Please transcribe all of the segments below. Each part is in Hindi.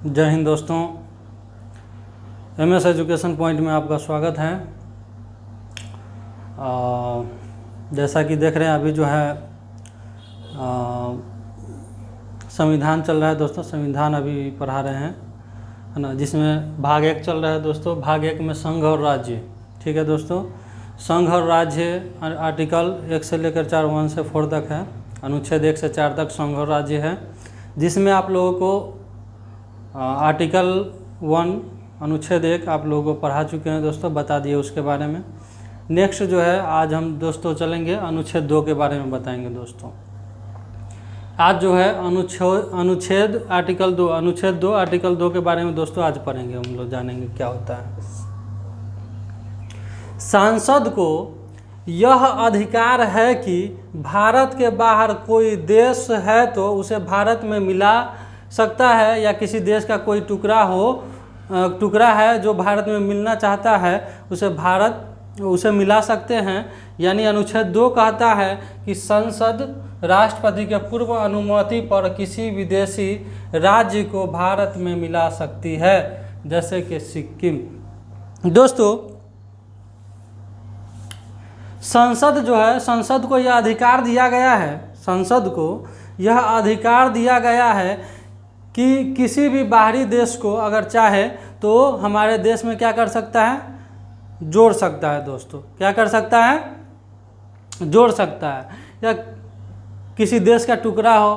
जय हिंद दोस्तों, एमएस एजुकेशन पॉइंट में आपका स्वागत है। जैसा कि देख रहे हैं अभी जो है संविधान चल रहा है दोस्तों। संविधान अभी पढ़ा रहे हैं, है ना, जिसमें भाग 1 चल रहा है दोस्तों। भाग 1 में संघ और राज्य, ठीक है दोस्तों। संघ और राज्य आर्टिकल 1 से लेकर 4 1 से 4 तक है। अनुच्छेद 1 से 4 तक संघ और राज्य है, जिसमें आप लोगों को आर्टिकल 1 अनुच्छेद 1 आप लोगों को पढ़ा चुके हैं दोस्तों, बता दिए उसके बारे में। नेक्स्ट जो है आज हम दोस्तों चलेंगे अनुच्छेद 2 के बारे में बताएंगे दोस्तों। आज जो है अनुच्छेद आर्टिकल 2 अनुच्छेद 2 आर्टिकल 2 के बारे में दोस्तों आज पढ़ेंगे, हम लोग जानेंगे क्या होता है। सांसद को यह अधिकार है कि भारत के बाहर कोई देश है तो उसे भारत में मिला सकता है, या किसी देश का कोई टुकड़ा है जो भारत में मिलना चाहता है उसे मिला सकते हैं। यानी अनुच्छेद 2 कहता है कि संसद राष्ट्रपति के पूर्व अनुमति पर किसी विदेशी राज्य को भारत में मिला सकती है, जैसे कि सिक्किम। दोस्तों संसद जो है, संसद को यह अधिकार दिया गया है, संसद को यह अधिकार दिया गया है कि किसी भी बाहरी देश को अगर चाहे तो हमारे देश में क्या कर सकता है, जोड़ सकता है दोस्तों। क्या कर सकता है, जोड़ सकता है। या किसी देश का टुकड़ा हो,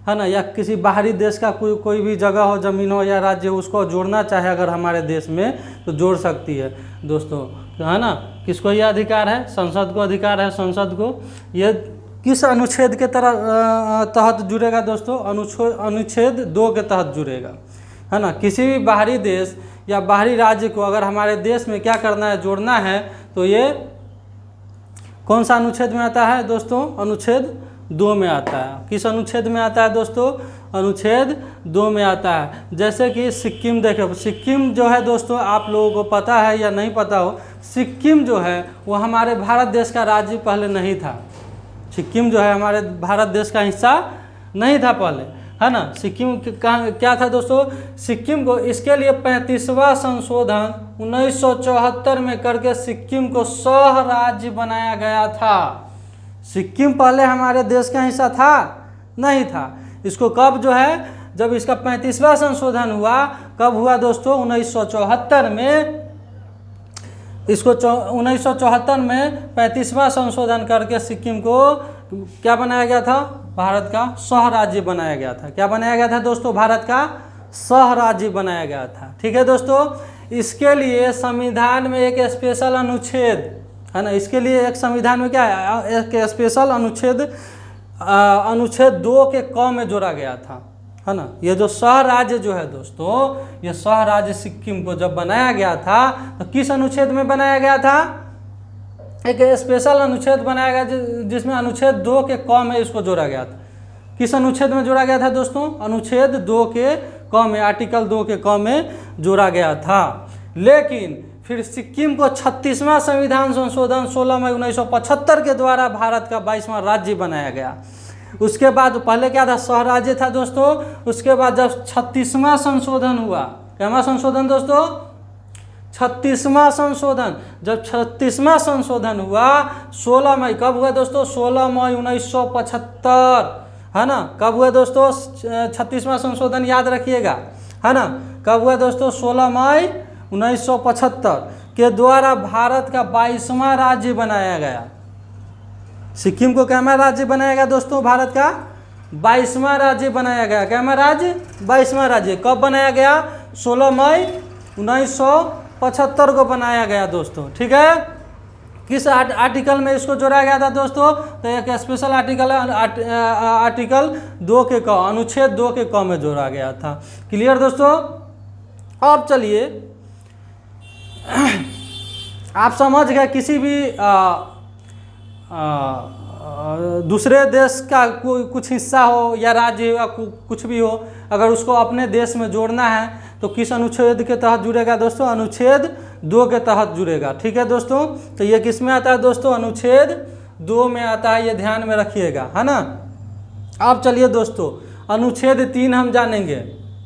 है ना, या किसी बाहरी देश का कोई भी जगह हो, ज़मीन हो या राज्य हो, उसको जोड़ना चाहे अगर हमारे देश में तो जोड़ सकती है दोस्तों, है ना। किसको यह अधिकार है, संसद को अधिकार है। संसद को यह किस अनुच्छेद के तहत जुड़ेगा दोस्तों, अनुच्छेद 2 के तहत जुड़ेगा, है ना। किसी भी बाहरी देश या बाहरी राज्य को अगर हमारे देश में क्या करना है, जोड़ना है, तो ये कौन सा अनुच्छेद में आता है दोस्तों, अनुच्छेद 2 में आता है। किस अनुच्छेद में आता है दोस्तों, अनुच्छेद 2 में आता है। जैसे कि सिक्किम देखो, सिक्किम जो है दोस्तों आप लोगों को पता है या नहीं पता हो, सिक्किम जो है वो हमारे भारत देश का राज्य पहले नहीं था। सिक्किम जो है हमारे भारत देश का हिस्सा नहीं था पहले, है ना। सिक्किम क्या था दोस्तों, सिक्किम को इसके लिए 35वां संशोधन 1974 में करके सिक्किम को सह राज्य बनाया गया था। सिक्किम पहले हमारे देश का हिस्सा था नहीं था। इसको कब जो है, जब इसका 35वां संशोधन हुआ, कब हुआ दोस्तों, 1974 में। इसको 1974 में 35वां संशोधन करके सिक्किम को क्या बनाया गया था, भारत का सह राज्य बनाया गया था। क्या बनाया गया था दोस्तों, भारत का सह राज्य बनाया गया था, ठीक है दोस्तों। इसके लिए संविधान में एक स्पेशल अनुच्छेद, है ना, इसके लिए एक संविधान में क्या है, एक स्पेशल अनुच्छेद 2 के क में जोड़ा गया था, है ना। ये जो सह राज्य जो है दोस्तों, ये सह राज्य सिक्किम को जब बनाया गया था तो किस अनुच्छेद में बनाया गया था, एक स्पेशल अनुच्छेद बनाया गया जिसमें अनुच्छेद 2 के क में इसको जोड़ा गया था। किस अनुच्छेद में जोड़ा गया था दोस्तों, अनुच्छेद 2 के क में, आर्टिकल 2 के क में जोड़ा गया था। लेकिन फिर सिक्किम को 36वां संविधान संशोधन 16 मई 1975 के द्वारा भारत का 22वां राज्य बनाया गया। उसके बाद पहले क्या था, सह राज्य था दोस्तों। उसके बाद जब 36वां संशोधन हुआ, क्या संशोधन दोस्तों, 36वां संशोधन, जब 36वां संशोधन हुआ 16 मई, कब हुआ दोस्तों, 16 मई 1975, है ना। कब हुआ दोस्तों 36वां संशोधन, याद रखिएगा, है ना। कब हुआ दोस्तों, 16 मई 1975 के द्वारा भारत का 22वां राज्य बनाया गया। सिक्किम को कैमा राज्य बनाया गया दोस्तों, भारत का 22वां राज्य बनाया गया। कैमा राज्य, 22वां राज्य। कब बनाया गया, 16 मई 1975 को बनाया गया दोस्तों, ठीक है। किस आर्टिकल में इसको जोड़ा गया था दोस्तों, तो एक स्पेशल आर्टिकल है, आर्टिकल 2 के क, अनुच्छेद 2 के क में जोड़ा गया था। क्लियर दोस्तों। अब चलिए आप समझ गए, किसी भी दूसरे देश का कोई कुछ हिस्सा हो या राज्य या कुछ भी हो, अगर उसको अपने देश में जोड़ना है तो किस अनुच्छेद के तहत जुड़ेगा दोस्तों, अनुच्छेद 2 के तहत जुड़ेगा, ठीक है दोस्तों। तो ये किस में आता है दोस्तों, अनुच्छेद 2 में आता है, ये ध्यान में रखिएगा, है ना। अब चलिए दोस्तों अनुच्छेद 3 हम जानेंगे।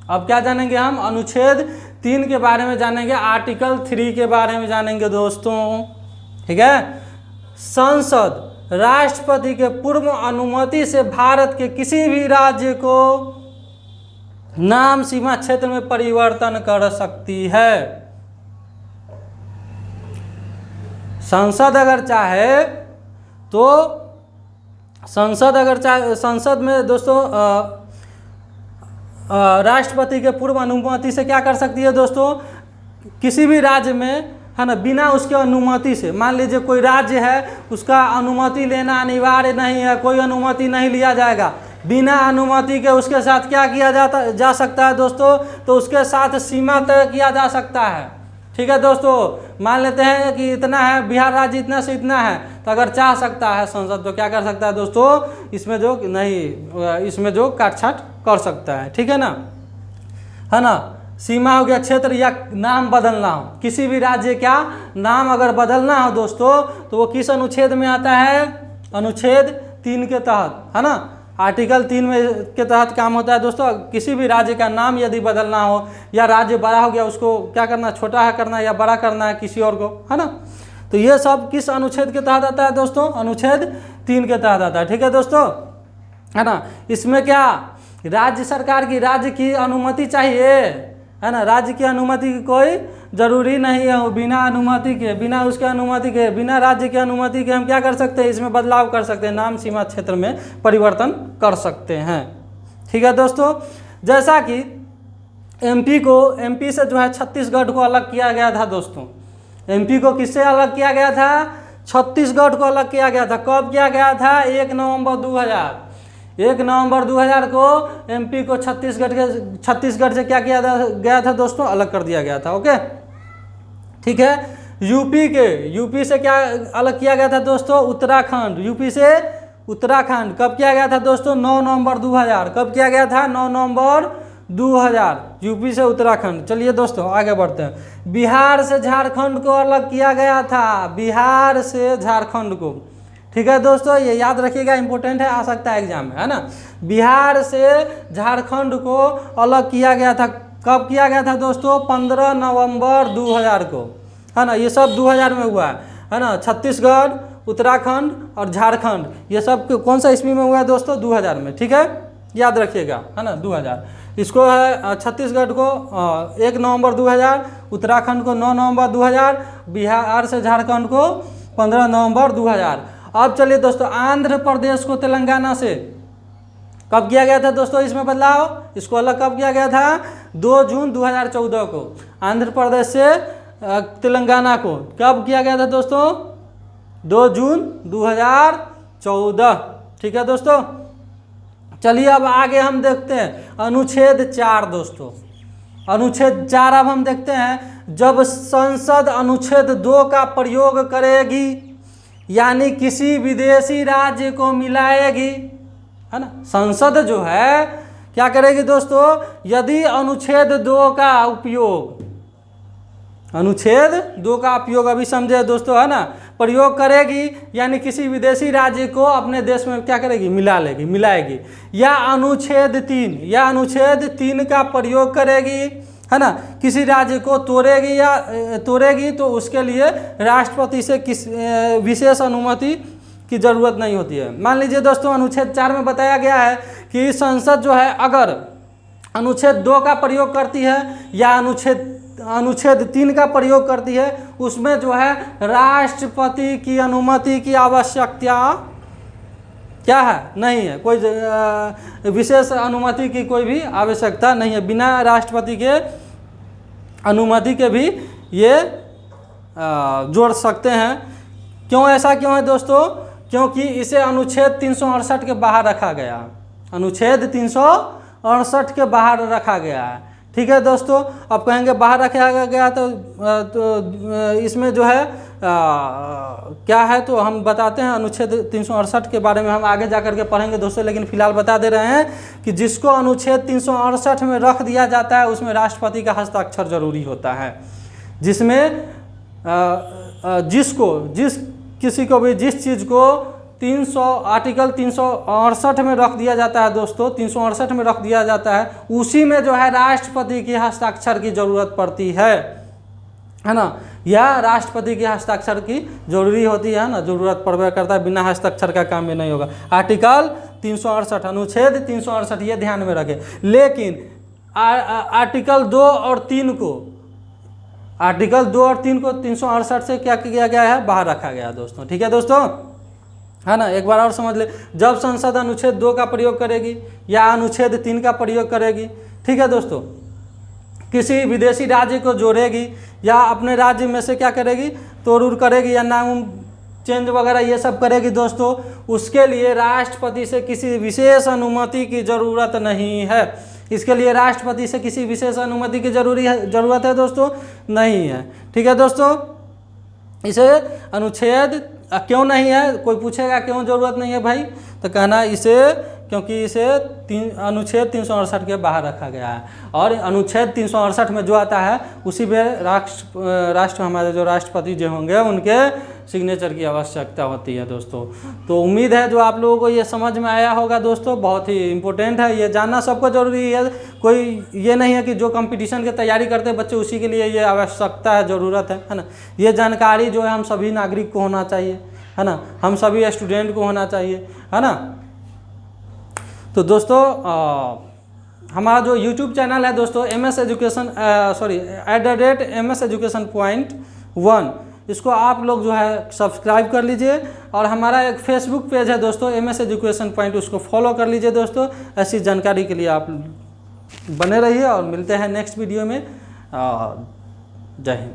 अब क्या जानेंगे हम? अनुच्छेद 3 के बारे में जानेंगे, आर्टिकल 3 के बारे में जानेंगे दोस्तों। ठीक है। संसद राष्ट्रपति के पूर्व अनुमति से भारत के किसी भी राज्य को नाम सीमा क्षेत्र में परिवर्तन कर सकती है। संसद अगर चाहे तो संसद में दोस्तों राष्ट्रपति के पूर्व अनुमति से क्या कर सकती है दोस्तों? किसी भी राज्य में, है ना, बिना उसके अनुमति से, मान लीजिए कोई राज्य है, उसका अनुमति लेना अनिवार्य नहीं है, कोई अनुमति नहीं लिया जाएगा, बिना अनुमति के उसके साथ क्या किया जा सकता है दोस्तों? तो उसके साथ सीमा तय किया जा सकता है। ठीक है दोस्तों, मान लेते हैं कि इतना है, बिहार राज्य इतना से इतना है, तो अगर चाह सकता है संसद तो क्या कर सकता है दोस्तों? इसमें जो काटछाट कर सकता है। ठीक है ना? सीमा हो गया क्षेत्र या नाम बदलना हो, किसी भी राज्य का नाम अगर बदलना हो दोस्तों तो वो किस अनुच्छेद में आता है? अनुच्छेद 3 के तहत, है ना, आर्टिकल 3 में के तहत काम होता है दोस्तों। किसी भी राज्य का नाम यदि बदलना हो, या राज्य बड़ा हो गया, उसको क्या करना, छोटा है करना या बड़ा करना है किसी और को, है ना, तो ये सब किस अनुच्छेद के तहत आता है दोस्तों? अनुच्छेद 3 के तहत आता है। ठीक है दोस्तों, है ना। इसमें क्या राज्य सरकार की, राज्य की अनुमति चाहिए, है ना, राज्य की अनुमति की कोई जरूरी नहीं है। बिना अनुमति के, बिना उसके अनुमति के, बिना राज्य की अनुमति के हम क्या कर सकते हैं? इसमें बदलाव कर सकते हैं, नाम सीमा क्षेत्र में परिवर्तन कर सकते हैं। ठीक है दोस्तों, जैसा कि एमपी से जो है छत्तीसगढ़ को अलग किया गया था दोस्तों। एमपी को किससे अलग किया गया था? छत्तीसगढ़ को अलग किया गया था। कब किया गया था? 1 नवंबर 2000। 1 नवंबर 2000 को एमपी को छत्तीसगढ़ से क्या किया गया था दोस्तों? अलग कर दिया गया था। ओके, ठीक है। यूपी से क्या अलग किया गया था दोस्तों? उत्तराखंड। यूपी से उत्तराखंड कब किया गया था दोस्तों? 9 नवंबर 2000। कब किया गया था? 9 नवंबर 2000। यूपी से उत्तराखंड। चलिए दोस्तों आगे बढ़ते हैं। बिहार से झारखंड को अलग किया गया था, बिहार से झारखंड को। ठीक है दोस्तों, ये याद रखिएगा, इंपॉर्टेंट है, आ सकता है एग्जाम में, है ना। बिहार से झारखंड को अलग किया गया था। कब किया गया था दोस्तों? 15 नवंबर 2000 को, है ना। ये सब 2000 में हुआ है ना। छत्तीसगढ़, उत्तराखंड और झारखंड, ये सब कौन सा ईस्वी में हुआ है दोस्तों? 2000 में। ठीक है, याद रखिएगा, है ना, 2000। इसको है छत्तीसगढ़ को 1 नवंबर 2000, उत्तराखंड को 9 नवंबर 2000, बिहार से झारखंड को 15 नवंबर 2000। अब चलिए दोस्तों, आंध्र प्रदेश को तेलंगाना से कब किया गया था दोस्तों? इसमें बदलाव, इसको अलग कब किया गया था? 2 जून 2014 को। आंध्र प्रदेश से तेलंगाना को कब किया गया था दोस्तों? 2 जून 2014। ठीक है दोस्तों, चलिए अब आगे हम देखते हैं अनुच्छेद 4 दोस्तों। अनुच्छेद 4 अब हम देखते हैं। जब संसद अनुच्छेद 2 का प्रयोग करेगी, यानी किसी विदेशी राज्य को मिलाएगी, है ना। संसद जो है क्या करेगी दोस्तों? यदि अनुच्छेद 2 का उपयोग, अनुच्छेद 2 का उपयोग अभी समझे दोस्तों, है ना, प्रयोग करेगी, यानी किसी विदेशी राज्य को अपने देश में क्या करेगी? मिलाएगी। या अनुच्छेद 3 का प्रयोग करेगी, है ना, किसी राज्य को तोड़ेगी तो उसके लिए राष्ट्रपति से विशेष अनुमति की जरूरत नहीं होती है। मान लीजिए दोस्तों, अनुच्छेद 4 में बताया गया है कि संसद जो है अगर अनुच्छेद 2 का प्रयोग करती है या अनुच्छेद 3 का प्रयोग करती है, उसमें जो है राष्ट्रपति की अनुमति की आवश्यकता क्या है? नहीं है। कोई विशेष अनुमति की कोई भी आवश्यकता नहीं है। बिना राष्ट्रपति के अनुमति के भी ये जोड़ सकते हैं। ऐसा क्यों है दोस्तों? क्योंकि इसे अनुच्छेद 368 के बाहर रखा गया है। अनुच्छेद 368 के बाहर रखा गया है। ठीक है दोस्तों, अब कहेंगे बाहर रखा गया तो इसमें जो है क्या है, तो हम बताते हैं। अनुच्छेद 368 के बारे में हम आगे जाकर के पढ़ेंगे दोस्तों, लेकिन फिलहाल बता दे रहे हैं कि जिसको अनुच्छेद 368 में रख दिया जाता है उसमें राष्ट्रपति का हस्ताक्षर जरूरी होता है। जिसमें किसी को भी जिस चीज़ को आर्टिकल 368 में रख दिया जाता है दोस्तों, 368 में रख दिया जाता है। उसी में जो है राष्ट्रपति की हस्ताक्षर की जरूरत पड़ती है ना। यह राष्ट्रपति के हस्ताक्षर की जरूरी होती है ना, जरूरत पड़बे करता है, बिना हस्ताक्षर का काम में नहीं होगा। आर्टिकल 368, अनुच्छेद 368 ये ध्यान में रखें। लेकिन आर्टिकल 2 और 3 को, आर्टिकल 2 और 3 को 368 से क्या किया गया है, बाहर रखा गया है दोस्तों। ठीक है दोस्तों, है ना। एक बार और समझ ले, जब संसद अनुच्छेद 2 का प्रयोग करेगी या अनुच्छेद 3 का प्रयोग करेगी, ठीक है दोस्तों, किसी विदेशी राज्य को जोड़ेगी या अपने राज्य में से क्या करेगी, तोड़ उड़ करेगी या नाम चेंज वगैरह ये सब करेगी दोस्तों, उसके लिए राष्ट्रपति से किसी विशेष अनुमति की ज़रूरत नहीं है। इसके लिए राष्ट्रपति से किसी विशेष अनुमति की ज़रूरत है दोस्तों, नहीं है। ठीक है दोस्तों, इसे अनुच्छेद क्यों नहीं है, कोई पूछेगा क्यों ज़रूरत नहीं है भाई, तो कहना इसे क्योंकि इसे अनुच्छेद 368 के बाहर रखा गया है। और अनुच्छेद 368 में जो आता है उसी में राष्ट्र हमारे जो राष्ट्रपति जो होंगे उनके सिग्नेचर की आवश्यकता होती है दोस्तों। तो उम्मीद है जो आप लोगों को ये समझ में आया होगा दोस्तों, बहुत ही इम्पोर्टेंट है, ये जानना सबको जरूरी है। कोई ये नहीं है कि जो कंपटीशन की तैयारी करते हैं बच्चे उसी के लिए ये आवश्यकता है, ज़रूरत है ना। ये जानकारी जो है हम सभी नागरिक को होना चाहिए, है ना, हम सभी स्टूडेंट को होना चाहिए, है ना। तो दोस्तों हमारा जो YouTube चैनल है दोस्तों MS education @MS education point 1, इसको आप लोग जो है सब्सक्राइब कर लीजिए। और हमारा एक फेसबुक पेज है दोस्तों MS एजुकेशन पॉइंट, उसको फॉलो कर लीजिए दोस्तों। ऐसी जानकारी के लिए आप बने रहिए और मिलते हैं नेक्स्ट वीडियो में। जय हिंद।